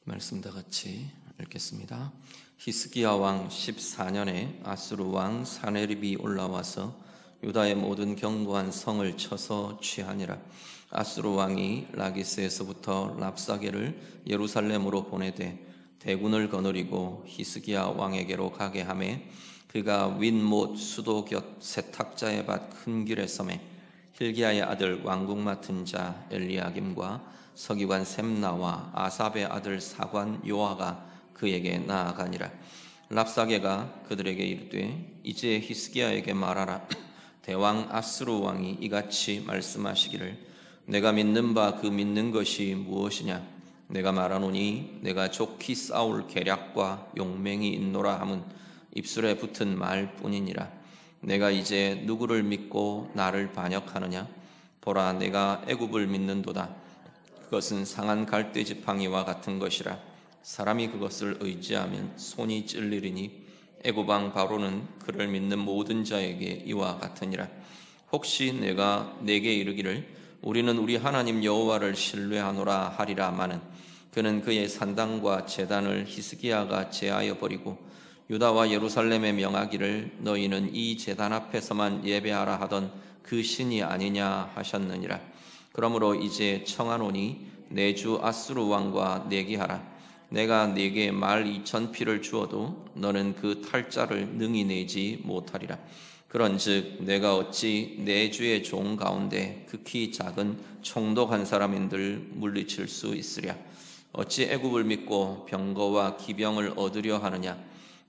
말씀 다 같이 읽겠습니다. 히스기야 왕 14년에 아수르 왕 사네립이 올라와서 유다의 모든 견고한 성을 쳐서 취하니라. 아수르 왕이 라기스에서부터 랍사게를 예루살렘으로 보내되 대군을 거느리고 히스기야 왕에게로 가게 하매 그가 윗못 수도 곁 세탁자의 밭 큰 길에 서매 hil기야의 아들 왕궁 맡은 자 엘리야김과 서기관 셈나와 아삽의 아들 사관 요아가 그에게 나아가니라. 랍사게가 그들에게 이르되 이제 히스기야에게 말하라. 대왕 아수르 왕이 이같이 말씀하시기를 내가 믿는 바 그 믿는 것이 무엇이냐. 내가 말하노니 내가 좋게 싸울 계략과 용맹이 있노라 함은 입술에 붙은 말뿐이니라. 내가 이제 누구를 믿고 나를 반역하느냐. 보라, 내가 애굽을 믿는도다. 그것은 상한 갈대 지팡이와 같은 것이라. 사람이 그것을 의지하면 손이 찔리리니 애굽 왕 바로는 그를 믿는 모든 자에게 이와 같으니라. 혹시 내가 내게 이르기를 우리는 우리 하나님 여호와를 신뢰하노라 하리라마는 그는 그의 산당과 제단을 히스기야가 제하여 버리고 유다와 예루살렘에 명하기를 너희는 이 제단 앞에서만 예배하라 하던 그 신이 아니냐 하셨느니라. 그러므로 이제 청하노니 내 주 아수르 왕과 내기하라. 내가 네게 말 2,000피를 주어도 너는 그 탈자를 능히 내지 못하리라. 그런즉 내가 어찌 내 주의 종 가운데 극히 작은 총독한 사람인들 물리칠 수 있으랴. 어찌 애굽을 믿고 병거와 기병을 얻으려 하느냐.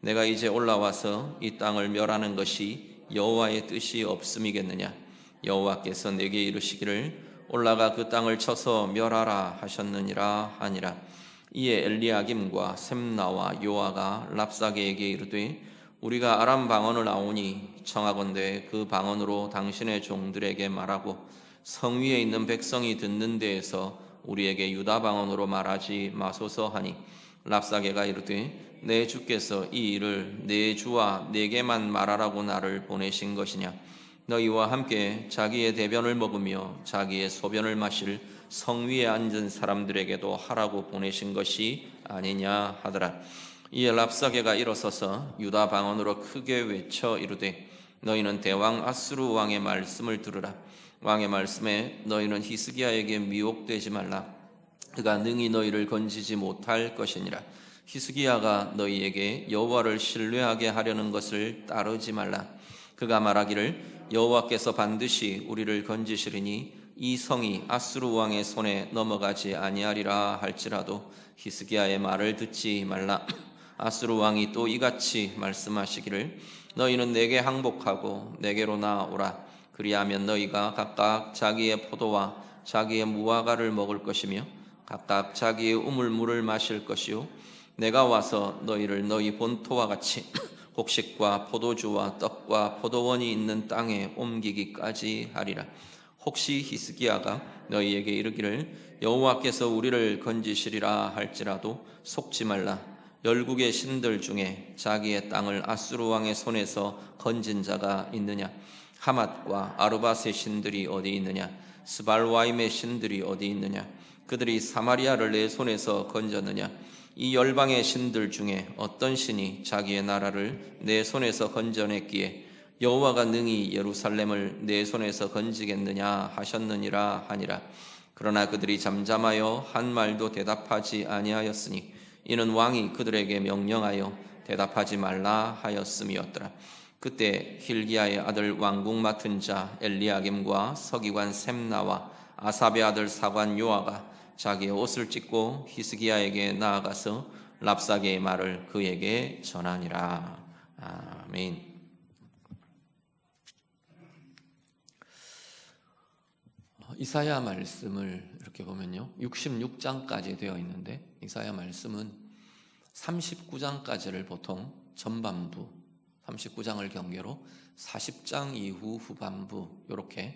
내가 이제 올라와서 이 땅을 멸하는 것이 여호와의 뜻이 없음이겠느냐. 여호와께서 내게 이르시기를 올라가 그 땅을 쳐서 멸하라 하셨느니라 하니라. 이에 엘리야김과 셈나와 요아가 랍사게에게 이르되 우리가 아람 방언을 아오니 청하건대 그 방언으로 당신의 종들에게 말하고 성 위에 있는 백성이 듣는 데에서 우리에게 유다 방언으로 말하지 마소서 하니 랍사게가 이르되 내 주께서 이 일을 내 주와 내게만 말하라고 나를 보내신 것이냐. 너희와 함께 자기의 대변을 먹으며 자기의 소변을 마실 성 위에 앉은 사람들에게도 하라고 보내신 것이 아니냐 하더라. 이에 랍사게가 일어서서 유다 방언으로 크게 외쳐 이르되 너희는 대왕 아수르 왕의 말씀을 들으라. 왕의 말씀에 너희는 히스기야에게 미혹되지 말라. 그가 능히 너희를 건지지 못할 것이니라. 히스기야가 너희에게 여호와를 신뢰하게 하려는 것을 따르지 말라. 그가 말하기를 여호와께서 반드시 우리를 건지시리니 이 성이 아수르 왕의 손에 넘어가지 아니하리라 할지라도 히스기야의 말을 듣지 말라. 아수르 왕이 또 이같이 말씀하시기를 너희는 내게 항복하고 내게로 나아오라. 그리하면 너희가 각각 자기의 포도와 자기의 무화과를 먹을 것이며 각각 자기의 우물물을 마실 것이요 내가 와서 너희를 너희 본토와 같이 곡식과 포도주와 떡과 포도원이 있는 땅에 옮기기까지 하리라. 혹시 히스기야가 너희에게 이르기를 여호와께서 우리를 건지시리라 할지라도 속지 말라. 열국의 신들 중에 자기의 땅을 아수르 왕의 손에서 건진 자가 있느냐. 하맛과 아르밧의 신들이 어디 있느냐. 스발와임의 신들이 어디 있느냐. 그들이 사마리아를 내 손에서 건졌느냐. 이 열방의 신들 중에 어떤 신이 자기의 나라를 내 손에서 건져냈기에 여호와가 능히 예루살렘을 내 손에서 건지겠느냐 하셨느니라 하니라. 그러나 그들이 잠잠하여 한 말도 대답하지 아니하였으니 이는 왕이 그들에게 명령하여 대답하지 말라 하였음이었더라. 그때 hil기야의 아들 왕궁 맡은 자 엘리야김과 서기관 셈나와 아삽의 아들 사관 요아가 자기의 옷을 찢고 히스기야에게 나아가서 랍사게의 말을 그에게 전하니라. 아멘. 이사야 말씀을 이렇게 보면요 66장까지 되어 있는데 이사야 말씀은 39장까지를 보통 전반부 39장을 경계로 40장 이후 후반부 이렇게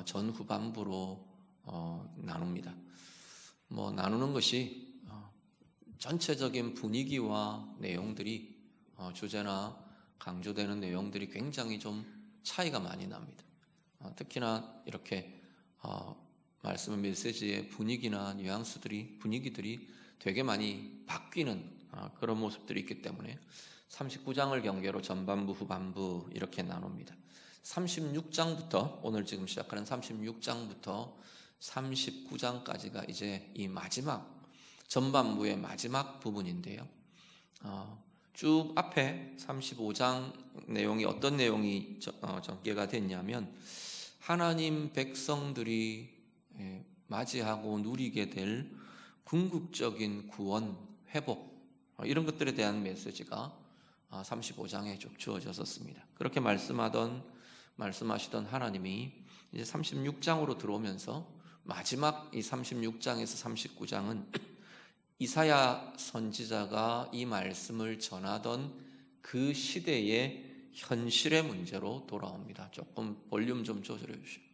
전후반부로 나눕니다. 나누는 것이 전체적인 분위기와 내용들이 주제나 강조되는 내용들이 굉장히 좀 차이가 많이 납니다. 특히나 이렇게 말씀 메시지의 분위기들이 되게 많이 바뀌는 그런 모습들이 있기 때문에 39장을 경계로 전반부, 후반부 이렇게 나눕니다. 36장부터 오늘 지금 시작하는 36장부터 39장까지가 이제 이 마지막 전반부의 마지막 부분인데요. 쭉 앞에 35장 내용이 어떤 내용이 전개가 됐냐면 하나님 백성들이 맞이하고 누리게 될 궁극적인 구원, 회복 이런 것들에 대한 메시지가 35장에 쭉 주어졌었습니다. 그렇게 말씀하시던 하나님이 이제 36장으로 들어오면서 마지막 이 36장에서 39장은 이사야 선지자가 이 말씀을 전하던 그 시대의 현실의 문제로 돌아옵니다. 조금 볼륨 좀 조절해 주시죠.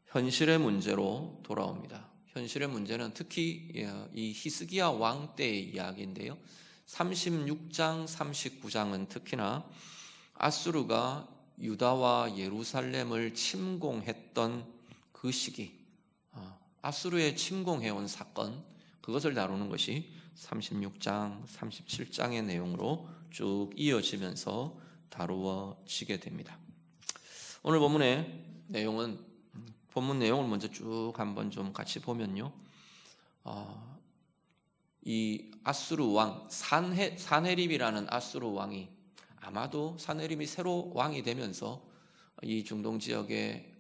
현실의 문제로 돌아옵니다. 현실의 문제는 특히 이 히스기야 왕 때의 이야기인데요. 36장, 39장은 특히나 아수르가 유다와 예루살렘을 침공했던 그 시기, 아수르에 침공해온 사건, 그것을 다루는 것이 36장, 37장의 내용으로 쭉 이어지면서 다루어지게 됩니다. 오늘 본문 내용을 먼저 쭉 한번 좀 같이 보면요. 이 아수르 왕, 사네립이라는 아수르 왕이 아마도 사네립이 새로 왕이 되면서 이 중동 지역에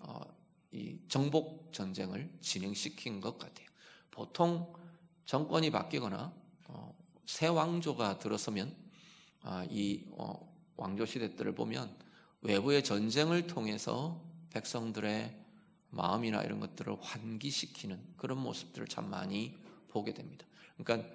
이 정복 전쟁을 진행시킨 것 같아요. 보통 정권이 바뀌거나 새 왕조가 들어서면 이 왕조 시대 때를 보면 외부의 전쟁을 통해서 백성들의 마음이나 이런 것들을 환기시키는 그런 모습들을 참 많이 보게 됩니다. 그러니까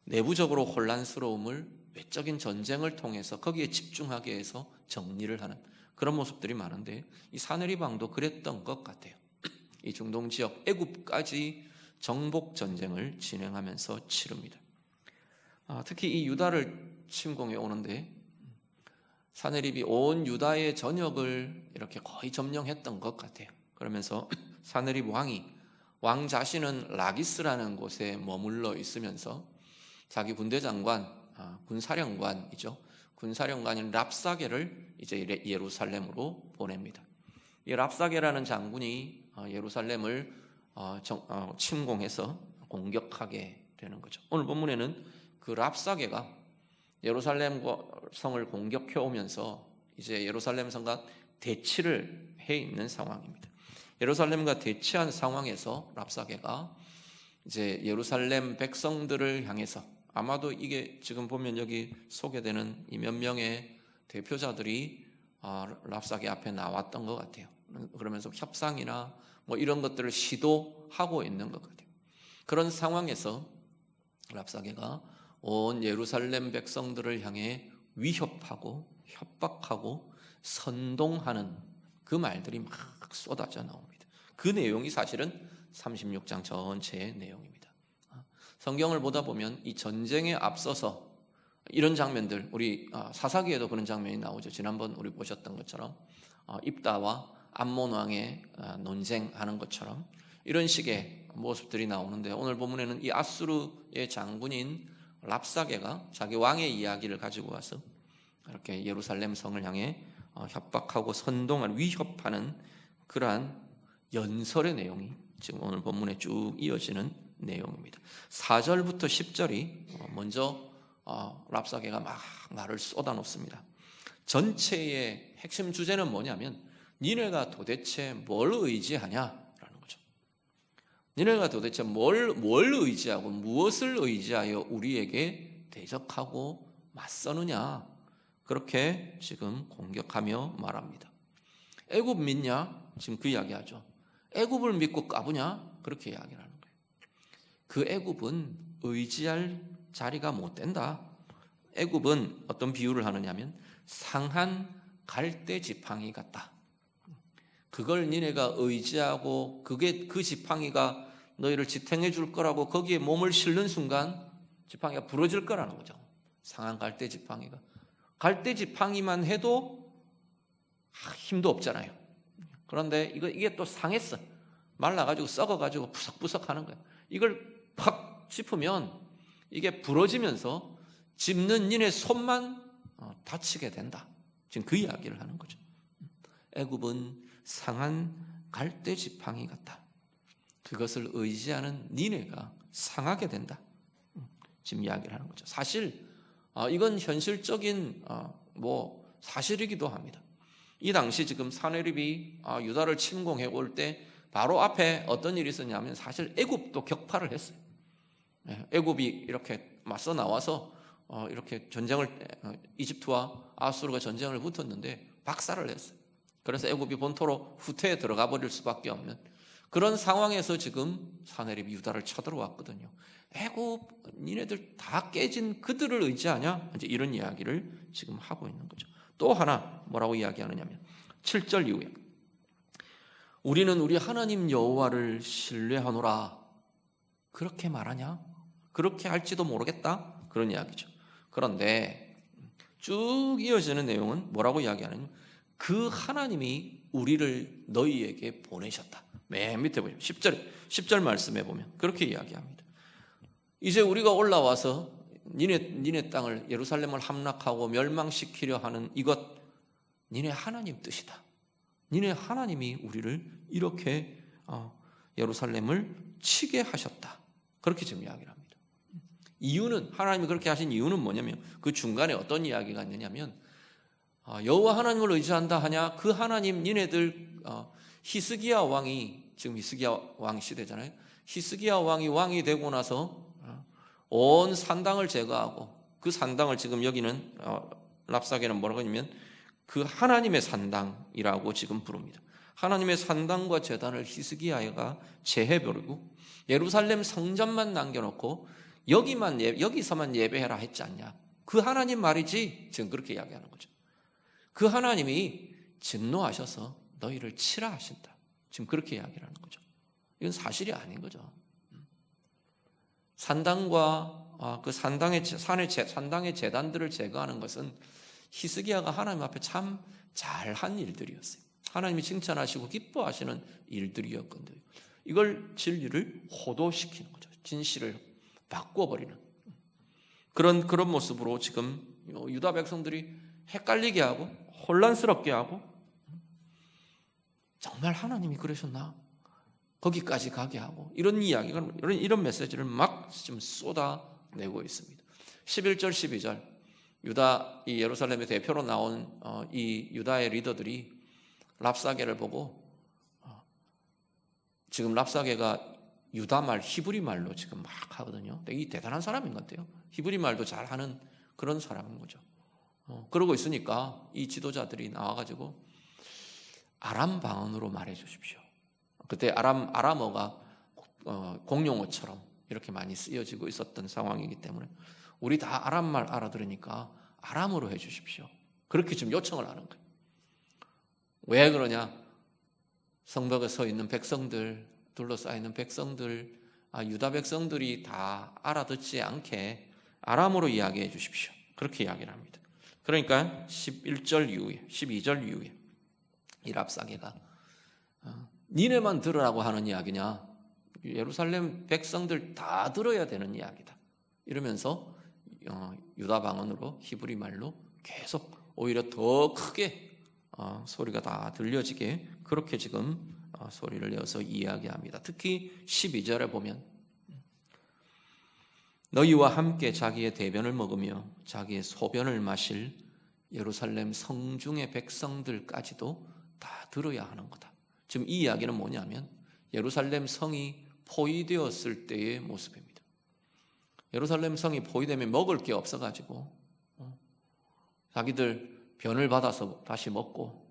내부적으로 혼란스러움을 외적인 전쟁을 통해서 거기에 집중하게 해서 정리를 하는 그런 모습들이 많은데 이 사네립 왕도 그랬던 것 같아요. 이 중동 지역 애굽까지 정복 전쟁을 진행하면서 치릅니다. 특히 이 유다를 침공해 오는데 사네립이 온 유다의 전역을 이렇게 거의 점령했던 것 같아요. 그러면서 사네립 왕 자신은 라기스라는 곳에 머물러 있으면서 자기 군대장관, 군사령관이죠. 군사령관인 랍사게를 이제 예루살렘으로 보냅니다. 이 랍사게라는 장군이 예루살렘을 침공해서 공격하게 되는 거죠. 오늘 본문에는 그 랍사게가 예루살렘 성을 공격해 오면서 이제 예루살렘 성과 대치를 해 있는 상황입니다. 예루살렘과 대치한 상황에서 랍사게가 이제 예루살렘 백성들을 향해서 아마도 이게 지금 보면 여기 소개되는 이 몇 명의 대표자들이 랍사게 앞에 나왔던 것 같아요. 그러면서 협상이나 뭐 이런 것들을 시도하고 있는 것 같아요. 그런 상황에서 랍사게가 온 예루살렘 백성들을 향해 위협하고 협박하고 선동하는 그 말들이 막 쏟아져 나옵니다. 그 내용이 사실은 36장 전체의 내용입니다. 성경을 보다 보면 이 전쟁에 앞서서 이런 장면들, 우리 사사기에도 그런 장면이 나오죠. 지난번 우리 보셨던 것처럼 입다와 암몬 왕의 논쟁하는 것처럼 이런 식의 모습들이 나오는데 오늘 본문에는 이 아수르의 장군인 랍사게가 자기 왕의 이야기를 가지고 와서 이렇게 예루살렘 성을 향해 협박하고 선동하는 위협하는 그러한 연설의 내용이 지금 오늘 본문에 쭉 이어지는 내용입니다. 4절부터 10절이 먼저 랍사게가 막 말을 쏟아놓습니다. 전체의 핵심 주제는 뭐냐면 니네가 도대체 뭘 의지하냐라는 거죠. 니네가 도대체 뭘 의지하고 무엇을 의지하여 우리에게 대적하고 맞서느냐, 그렇게 지금 공격하며 말합니다. 애굽 믿냐? 지금 그 이야기하죠. 애굽을 믿고 까부냐? 그렇게 이야기를 하는 거예요. 그 애굽은 의지할 자리가 못 된다. 애굽은 어떤 비유를 하느냐면 상한 갈대 지팡이 같다. 그걸 니네가 의지하고 그 지팡이가 너희를 지탱해 줄 거라고 거기에 몸을 실는 순간 지팡이가 부러질 거라는 거죠. 상한 갈대 지팡이가. 갈대 지팡이만 해도 힘도 없잖아요. 그런데 이게 또 상했어. 말라가지고 썩어가지고 부석부석 하는 거예요. 이걸 팍 짚으면 이게 부러지면서 짚는 니네 손만 다치게 된다. 지금 그 이야기를 하는 거죠. 애굽은 상한 갈대 지팡이 같다. 그것을 의지하는 니네가 상하게 된다. 지금 이야기를 하는 거죠. 사실 이건 현실적인 사실이기도 합니다. 이 당시 지금 사내립이 유다를 침공해 올 때 바로 앞에 어떤 일이 있었냐면 사실 애굽도 격파를 했어요. 애굽이 이렇게 맞서 나와서 이렇게 이집트와 아수르가 전쟁을 붙었는데 박살을 냈어요. 그래서 애굽이 본토로 후퇴에 들어가 버릴 수밖에 없는 그런 상황에서 지금 사내립이 유다를 쳐들어왔거든요. 애굽 니네들 다 깨진 그들을 의지하냐? 이제 이런 이야기를 지금 하고 있는 거죠. 또 하나 뭐라고 이야기하느냐면 7절 이후에 우리는 우리 하나님 여호와를 신뢰하노라. 그렇게 말하냐? 그렇게 할지도 모르겠다. 그런 이야기죠. 그런데 쭉 이어지는 내용은 뭐라고 이야기하느냐? 그 하나님이 우리를 너희에게 보내셨다. 맨 밑에 보시면 10절 말씀에 보면 그렇게 이야기합니다. 이제 우리가 올라와서 니네 땅을 예루살렘을 함락하고 멸망시키려 하는 이것 니네 하나님 뜻이다. 니네 하나님이 우리를 이렇게 예루살렘을 치게 하셨다. 그렇게 지금 이야기를 합니다. 이유는 하나님이 그렇게 하신 이유는 뭐냐면 그 중간에 어떤 이야기가 있느냐면 여호와 하나님을 의지한다 하냐? 그 하나님 니네들 히스기야 왕이 지금 히스기야 왕 시대잖아요. 히스기야 왕이 되고 나서 온 산당을 제거하고 그 산당을 지금 여기는 랍사게는 뭐라고 하냐면 그 하나님의 산당이라고 지금 부릅니다. 하나님의 산당과 제단을 히스기야가 재해버리고 예루살렘 성전만 남겨놓고 여기서만 예배해라 했지 않냐. 그 하나님 말이지. 지금 그렇게 이야기하는 거죠. 그 하나님이 진노하셔서 너희를 치라 하신다. 지금 그렇게 이야기를 하는 거죠. 이건 사실이 아닌 거죠. 산당과 그 산당의 제단들을 제거하는 것은 히스기야가 하나님 앞에 참 잘한 일들이었어요. 하나님이 칭찬하시고 기뻐하시는 일들이었건데 이걸 진리를 호도시키는 거죠. 진실을 바꿔버리는 그런 모습으로 지금 유다 백성들이 헷갈리게 하고 혼란스럽게 하고 정말 하나님이 그러셨나? 거기까지 가게 하고 이런 이야기가 이런 메시지를 막 지금 쏟아내고 있습니다. 11절 12절 유다 이 예루살렘의 대표로 나온 이 유다의 리더들이 랍사게를 보고 지금 랍사게가 유다 말 히브리 말로 지금 막 하거든요. 되게 대단한 사람인 것 같아요. 히브리 말도 잘하는 그런 사람인 거죠. 그러고 있으니까 이 지도자들이 나와가지고 아람 방언으로 말해 주십시오. 그때 아람어가 공용어처럼 이렇게 많이 쓰여지고 있었던 상황이기 때문에 우리 다 아람 말 알아들으니까 아람어로 해 주십시오. 그렇게 지금 요청을 하는 거예요. 왜 그러냐? 성벽에 서 있는 백성들, 둘러싸이는 백성들, 유다 백성들이 다 알아듣지 않게 아람어로 이야기해 주십시오. 그렇게 이야기를 합니다. 그러니까 11절 이후에 12절 이후에 이 랍사게가 니네만 들으라고 하는 이야기냐? 예루살렘 백성들 다 들어야 되는 이야기다. 이러면서 유다 방언으로 히브리 말로 계속 오히려 더 크게 소리가 다 들려지게 그렇게 지금 소리를 내어서 이야기합니다. 특히 12절에 보면 너희와 함께 자기의 대변을 먹으며 자기의 소변을 마실 예루살렘 성중의 백성들까지도 다 들어야 하는 거다. 지금 이 이야기는 뭐냐면 예루살렘 성이 포위되었을 때의 모습입니다. 예루살렘 성이 포위되면 먹을 게 없어가지고 자기들 변을 받아서 다시 먹고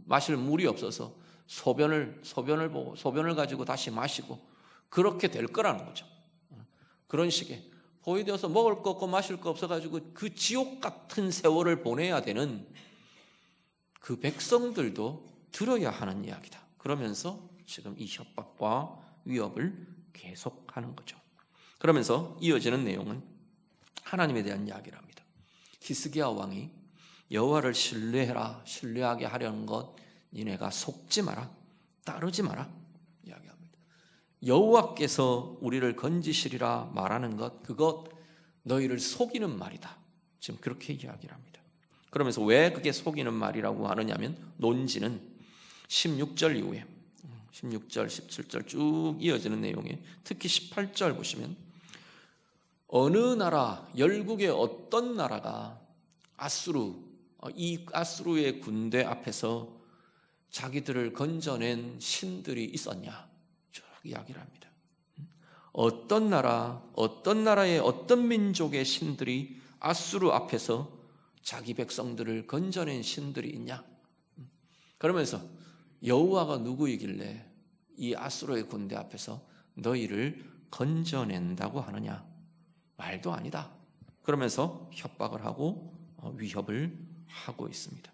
마실 물이 없어서 소변을 보고 소변을 가지고 다시 마시고 그렇게 될 거라는 거죠. 그런 식의 포위되어서 먹을 거 없고 마실 거 없어가지고 그 지옥 같은 세월을 보내야 되는 그 백성들도 들어야 하는 이야기다. 그러면서 지금 이 협박과 위협을 계속하는 거죠. 그러면서 이어지는 내용은 하나님에 대한 이야기를 합니다. 히스기야 왕이 여호와를 신뢰하게 하려는 것 니네가 속지 마라, 따르지 마라. 이야기합니다. 여호와께서 우리를 건지시리라 말하는 것, 그것 너희를 속이는 말이다. 지금 그렇게 이야기를 합니다. 그러면서 왜 그게 속이는 말이라고 하느냐면 논지는 16절 이후에 16절, 17절 쭉 이어지는 내용에 특히 18절 보시면 어느 나라, 열국의 어떤 나라가 이 아수르의 군대 앞에서 자기들을 건져낸 신들이 있었냐 쭉 이야기를 합니다. 어떤 나라, 어떤 나라의 어떤 민족의 신들이 아수르 앞에서 자기 백성들을 건져낸 신들이 있냐? 그러면서 여호와가 누구이길래 이 아수르의 군대 앞에서 너희를 건져낸다고 하느냐? 말도 아니다. 그러면서 협박을 하고 위협을 하고 있습니다.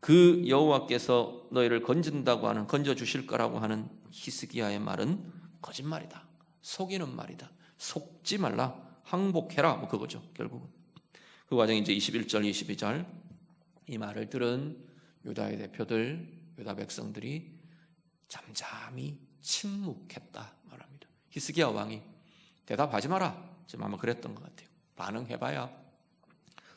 그 여호와께서 너희를 건져 주실 거라고 하는 히스기야의 말은 거짓말이다. 속이는 말이다. 속지 말라. 항복해라. 뭐 그거죠. 결국은. 그 과정이 이제 21절, 22절 이 말을 들은 유다의 대표들, 유다 백성들이 잠잠히 침묵했다 말합니다. 히스기야 왕이 대답하지 마라. 지금 아마 그랬던 것 같아요. 반응해봐야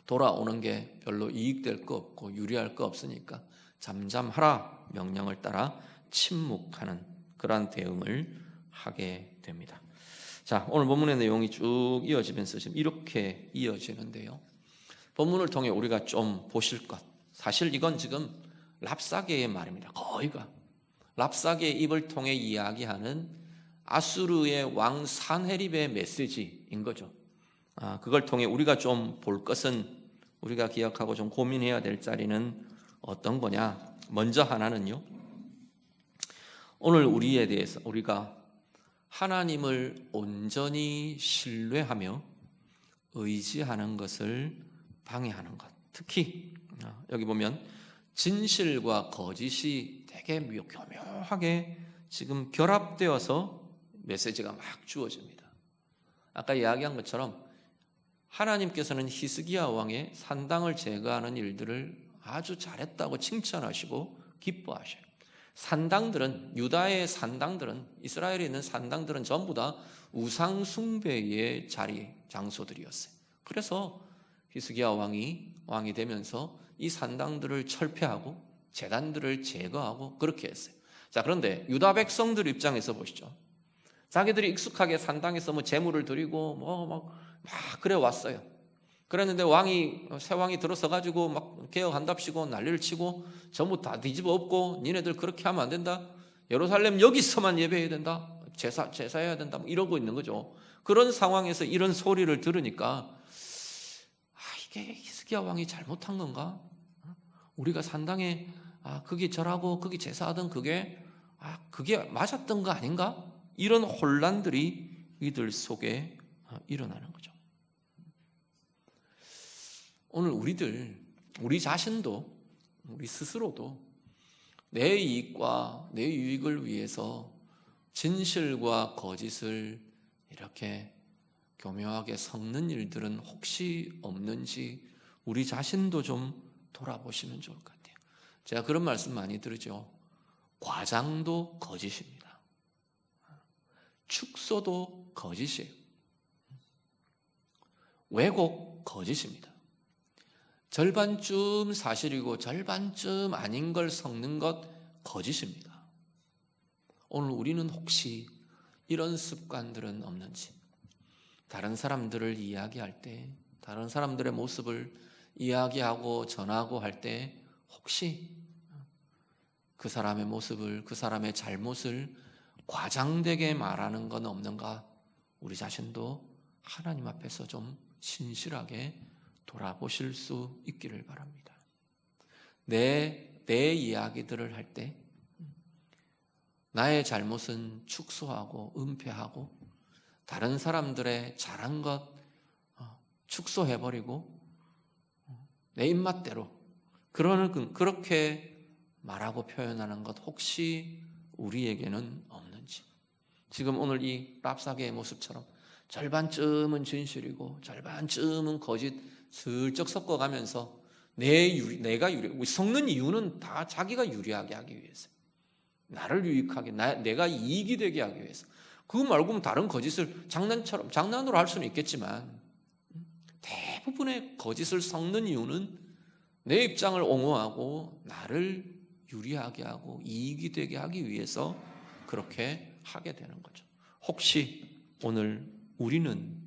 돌아오는 게 별로 이익될 거 없고 유리할 거 없으니까 잠잠하라 명령을 따라 침묵하는 그러한 대응을 하게 됩니다. 자, 오늘 본문의 내용이 쭉 이어지면서 지금 이렇게 이어지는데요. 본문을 통해 우리가 좀 보실 것, 사실 이건 지금 랍사게의 말입니다. 거의가 랍사게의 입을 통해 이야기하는 아수르의 왕 산헤립의 메시지인 거죠. 그걸 통해 우리가 좀 볼 것은, 우리가 기억하고 좀 고민해야 될 자리는 어떤 거냐. 먼저 하나는요, 오늘 우리에 대해서 우리가 하나님을 온전히 신뢰하며 의지하는 것을 방해하는 것. 특히 여기 보면 진실과 거짓이 되게 교묘하게 지금 결합되어서 메시지가 막 주어집니다. 아까 이야기한 것처럼 하나님께서는 히스기야 왕의 산당을 제거하는 일들을 아주 잘했다고 칭찬하시고 기뻐하셔요. 산당들은, 유다의 산당들은, 이스라엘에 있는 산당들은 전부 다 우상 숭배의 장소들이었어요. 그래서 히스기야 왕이 되면서 이 산당들을 철폐하고 제단들을 제거하고 그렇게 했어요. 자, 그런데 유다 백성들 입장에서 보시죠. 자기들이 익숙하게 산당에서 제물을 드리고 막 그래 왔어요. 그랬는데 새 왕이 들어서 가지고 막 개혁한답시고 난리를 치고 전부 다 뒤집어 엎고 니네들 그렇게 하면 안 된다. 예루살렘 여기서만 예배해야 된다. 제사해야 된다. 이러고 있는 거죠. 그런 상황에서 이런 소리를 들으니까 이게 히스기야 왕이 잘못한 건가? 우리가 산당에 그게 절하고 그게 제사하던 그게 맞았던 거 아닌가? 이런 혼란들이 이들 속에 일어나는 거죠. 오늘 우리 자신도, 우리 스스로도 내 이익과 내 유익을 위해서 진실과 거짓을 이렇게 교묘하게 섞는 일들은 혹시 없는지 우리 자신도 좀 돌아보시면 좋을 것 같아요. 제가 그런 말씀 많이 들으죠. 과장도 거짓입니다. 축소도 거짓이에요. 왜곡 거짓입니다. 절반쯤 사실이고 절반쯤 아닌 걸 섞는 것 거짓입니다. 오늘 우리는 혹시 이런 습관들은 없는지, 다른 사람들을 이야기할 때, 다른 사람들의 모습을 이야기하고 전하고 할 때 혹시 그 사람의 모습을, 그 사람의 잘못을 과장되게 말하는 건 없는가? 우리 자신도 하나님 앞에서 좀 신실하게 돌아보실 수 있기를 바랍니다. 내 이야기들을 할 때 나의 잘못은 축소하고 은폐하고 다른 사람들의 잘한 것 축소해버리고 내 입맛대로 그렇게 말하고 표현하는 것 혹시 우리에게는 없는지. 지금 오늘 이 랍사게의 모습처럼 절반쯤은 진실이고 절반쯤은 거짓 슬쩍 섞어가면서 내가 섞는 이유는 다 자기가 유리하게 하기 위해서. 나를 유익하게, 내가 이익이 되게 하기 위해서. 그거 말고는 다른 거짓을 장난으로 할 수는 있겠지만 대부분의 거짓을 섞는 이유는 내 입장을 옹호하고 나를 유리하게 하고 이익이 되게 하기 위해서 그렇게 하게 되는 거죠. 혹시 오늘 우리는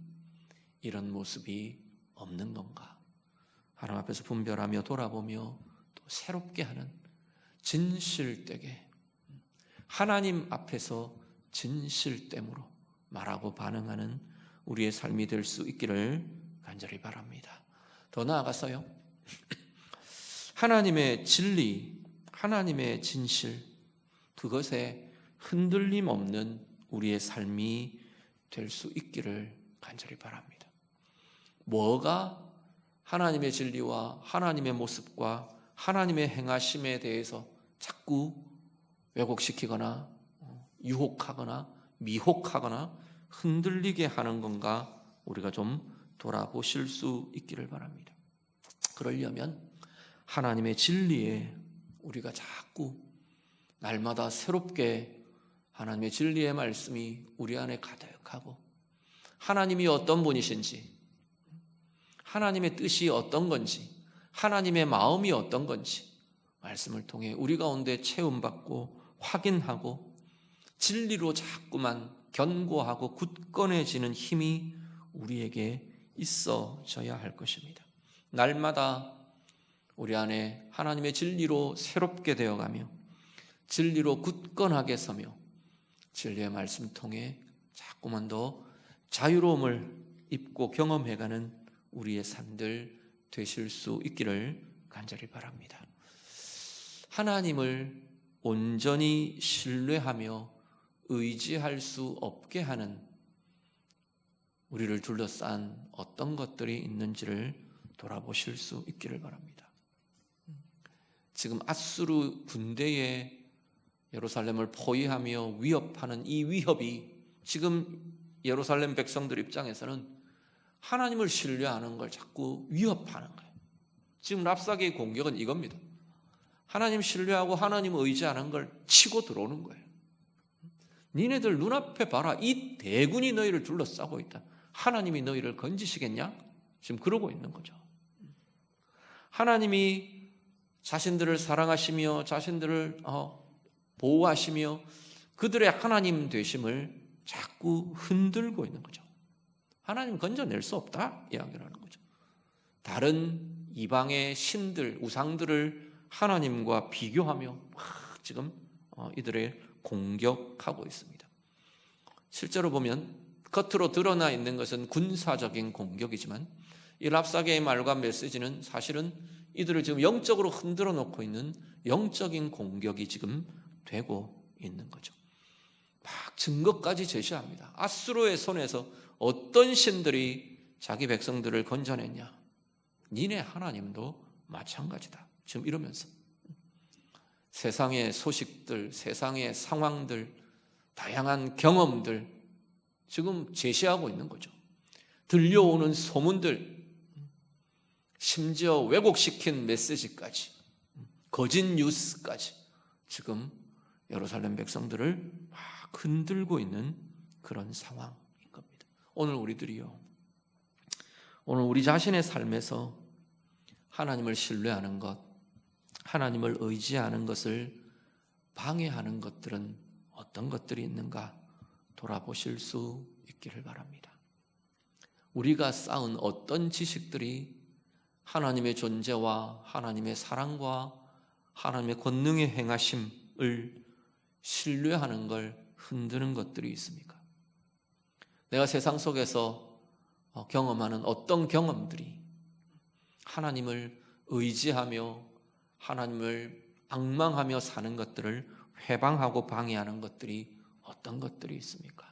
이런 모습이 없는 건가? 하나님 앞에서 분별하며 돌아보며 또 새롭게 하는 진실되게 하나님 앞에서 진실됨으로 말하고 반응하는 우리의 삶이 될 수 있기를 간절히 바랍니다. 더 나아가서요, 하나님의 진리, 하나님의 진실, 그것에 흔들림 없는 우리의 삶이 될 수 있기를 간절히 바랍니다. 뭐가 하나님의 진리와 하나님의 모습과 하나님의 행하심에 대해서 자꾸 왜곡시키거나 유혹하거나 미혹하거나 흔들리게 하는 건가, 우리가 좀 돌아보실 수 있기를 바랍니다. 그러려면 하나님의 진리에 우리가 자꾸 날마다 새롭게 하나님의 진리의 말씀이 우리 안에 가득하고, 하나님이 어떤 분이신지, 하나님의 뜻이 어떤 건지, 하나님의 마음이 어떤 건지 말씀을 통해 우리 가운데 체험받고 확인하고 진리로 자꾸만 견고하고 굳건해지는 힘이 우리에게 있어져야 할 것입니다. 날마다 우리 안에 하나님의 진리로 새롭게 되어가며 진리로 굳건하게 서며 진리의 말씀 통해 자꾸만 더 자유로움을 입고 경험해가는 우리의 삶들 되실 수 있기를 간절히 바랍니다. 하나님을 온전히 신뢰하며 의지할 수 없게 하는 우리를 둘러싼 어떤 것들이 있는지를 돌아보실 수 있기를 바랍니다. 지금 아수르 군대에 예루살렘을 포위하며 위협하는 이 위협이 지금 예루살렘 백성들 입장에서는 하나님을 신뢰하는 걸 자꾸 위협하는 거예요. 지금 랍사게의 공격은 이겁니다. 하나님 신뢰하고 하나님 의지하는 걸 치고 들어오는 거예요. 니네들 눈앞에 봐라. 이 대군이 너희를 둘러싸고 있다. 하나님이 너희를 건지시겠냐? 지금 그러고 있는 거죠. 하나님이 자신들을 사랑하시며 자신들을 보호하시며 그들의 하나님 되심을 자꾸 흔들고 있는 거죠. 하나님 건져낼 수 없다 이야기를 하는 거죠. 다른 이방의 신들, 우상들을 하나님과 비교하며 지금 이들을 공격하고 있습니다. 실제로 보면 겉으로 드러나 있는 것은 군사적인 공격이지만 이 랍사게의 말과 메시지는 사실은 이들을 지금 영적으로 흔들어 놓고 있는 영적인 공격이 지금 되고 있는 거죠. 막 증거까지 제시합니다. 아수르의 손에서 어떤 신들이 자기 백성들을 건져냈냐? 니네 하나님도 마찬가지다. 지금 이러면서 세상의 소식들, 세상의 상황들, 다양한 경험들 지금 제시하고 있는 거죠. 들려오는 소문들, 심지어 왜곡시킨 메시지까지, 거짓 뉴스까지 지금 예루살렘 백성들을 막 흔들고 있는 그런 상황인 겁니다. 오늘 우리들이요, 오늘 우리 자신의 삶에서 하나님을 신뢰하는 것, 하나님을 의지하는 것을 방해하는 것들은 어떤 것들이 있는가 돌아보실 수 있기를 바랍니다. 우리가 쌓은 어떤 지식들이 하나님의 존재와 하나님의 사랑과 하나님의 권능의 행하심을 신뢰하는 걸 흔드는 것들이 있습니까? 내가 세상 속에서 경험하는 어떤 경험들이 하나님을 의지하며 하나님을 앙망하며 사는 것들을 회방하고 방해하는 것들이 어떤 것들이 있습니까?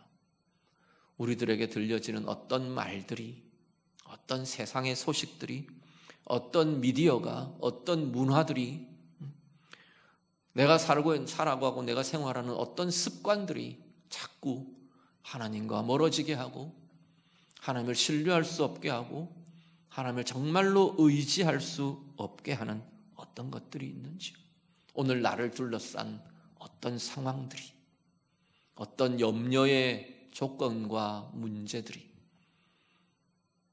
우리들에게 들려지는 어떤 말들이, 어떤 세상의 소식들이, 어떤 미디어가, 어떤 문화들이, 내가 살아가고 내가 생활하는 어떤 습관들이 자꾸 하나님과 멀어지게 하고 하나님을 신뢰할 수 없게 하고 하나님을 정말로 의지할 수 없게 하는 어떤 것들이 있는지, 오늘 나를 둘러싼 어떤 상황들이, 어떤 염려의 조건과 문제들이,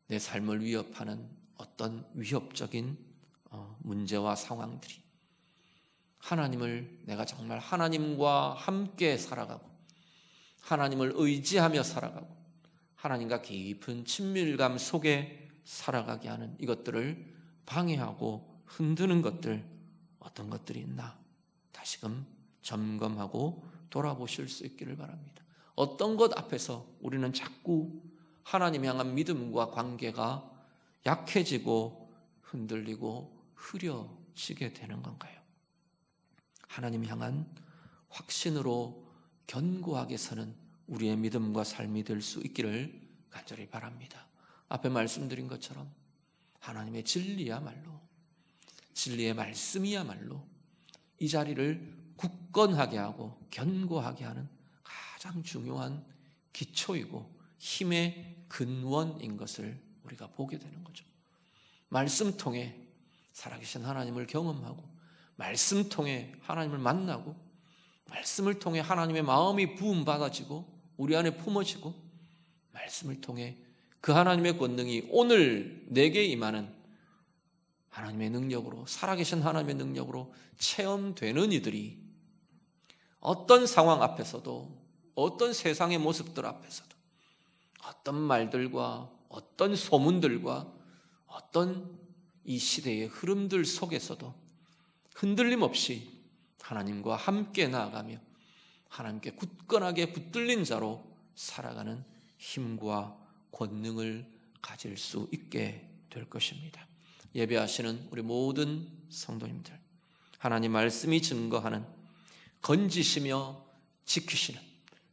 내 삶을 위협하는 어떤 위협적인 문제와 상황들이, 하나님을 내가 정말 하나님과 함께 살아가고 하나님을 의지하며 살아가고 하나님과 깊은 친밀감 속에 살아가게 하는 이것들을 방해하고 흔드는 것들, 어떤 것들이 있나 다시금 점검하고 돌아보실 수 있기를 바랍니다. 어떤 것 앞에서 우리는 자꾸 하나님 향한 믿음과 관계가 약해지고 흔들리고 흐려지게 되는 건가요? 하나님 향한 확신으로 견고하게 서는 우리의 믿음과 삶이 될 수 있기를 간절히 바랍니다. 앞에 말씀드린 것처럼 하나님의 진리야말로, 진리의 말씀이야말로 이 자리를 굳건하게 하고 견고하게 하는 가장 중요한 기초이고 힘의 근원인 것을 우리가 보게 되는 거죠. 말씀 통해 살아계신 하나님을 경험하고, 말씀 통해 하나님을 만나고, 말씀을 통해 하나님의 마음이 부음받아지고 우리 안에 품어지고, 말씀을 통해 그 하나님의 권능이 오늘 내게 임하는 하나님의 능력으로, 살아계신 하나님의 능력으로 체험되는 이들이 어떤 상황 앞에서도, 어떤 세상의 모습들 앞에서도, 어떤 말들과 어떤 소문들과 어떤 이 시대의 흐름들 속에서도 흔들림 없이 하나님과 함께 나아가며 하나님께 굳건하게 붙들린 자로 살아가는 힘과 권능을 가질 수 있게 될 것입니다. 예배하시는 우리 모든 성도님들, 하나님 말씀이 증거하는 건지시며 지키시는,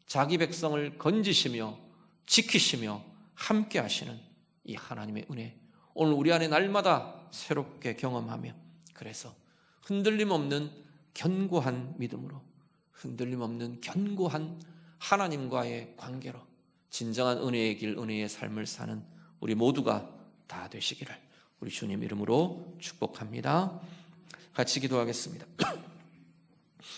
자기 백성을 건지시며 지키시며 함께 하시는 이 하나님의 은혜, 오늘 우리 안에 날마다 새롭게 경험하며, 그래서 흔들림 없는 견고한 믿음으로, 흔들림 없는 견고한 하나님과의 관계로 진정한 은혜의 길, 은혜의 삶을 사는 우리 모두가 다 되시기를 우리 주님 이름으로 축복합니다. 같이 기도하겠습니다.